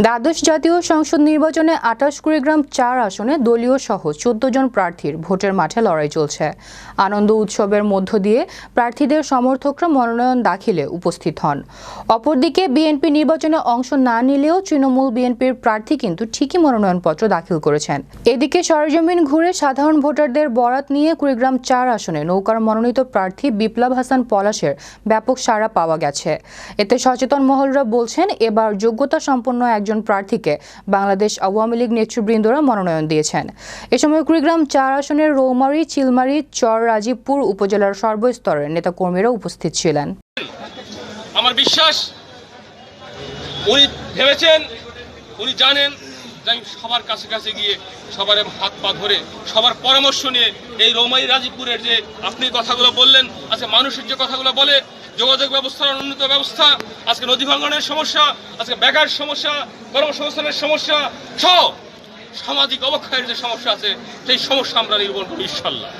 দ্বাদশ জাতীয় সংসদ নির্বাচনে ২৮ কুড়িগ্রাম ৪ আসনে দলীয় সহ ১৪ জন প্রার্থীর ভোটের মাঠে লড়াই চলছে। আনন্দ উৎসবের মধ্য দিয়ে প্রার্থীদের সমর্থকরা মনোনয়ন দাখিলে উপস্থিত হন। অপরদিকে বিএনপি নির্বাচনে অংশ না নিলেও তৃণমূল বিএনপির প্রার্থী কিন্তু ঠিকই মনোনয়নপত্র দাখিল করেছেন। এদিকে সরেজমিন ঘুরে সাধারণ ভোটারদের বরাত নিয়ে কুড়িগ্রাম ৪ আসনে নৌকার মনোনীত প্রার্থী বিপ্লব হাসান পলাশের ব্যাপক সাড়া পাওয়া গেছে। এতে সচেতন মহলরা বলছেন, এবার যোগ্যতা সম্পন্ন একজন প্রার্থীকে বাংলাদেশ আওয়ামী লীগ নেতৃবৃন্দরা মনোনয়ন দিয়েছেন। এ সময় কুড়িগ্রাম ৪ আসনের রৌমারী, চিলমারী, চর রাজীবপুর উপজেলার সর্বস্তরের নেতাকর্মীরা উপস্থিত ছিলেন। আমার বিশ্বাস উনি ভেবেছেন, উনি জানেন যে আমি সবার কাছে কাছে গিয়ে সবার হাত পা ধরে সবার পরামর্শ নিয়ে এই রৌমারী রাজীবপুরের যে আপনি কথাগুলো বললেন, আজকে মানুষের যে কথাগুলো বলে, যোগাযোগ ব্যবস্থার উন্নত ব্যবস্থা, আজকে নদী ভাঙনের সমস্যা, আজকে বেকার সমস্যা, কর্মসংস্থানের সমস্যা সহ সামাজিক অবক্ষয়ের যে সমস্যা আছে, সেই সমস্যা আমরা নির্মূল করব ইনশাআল্লাহ।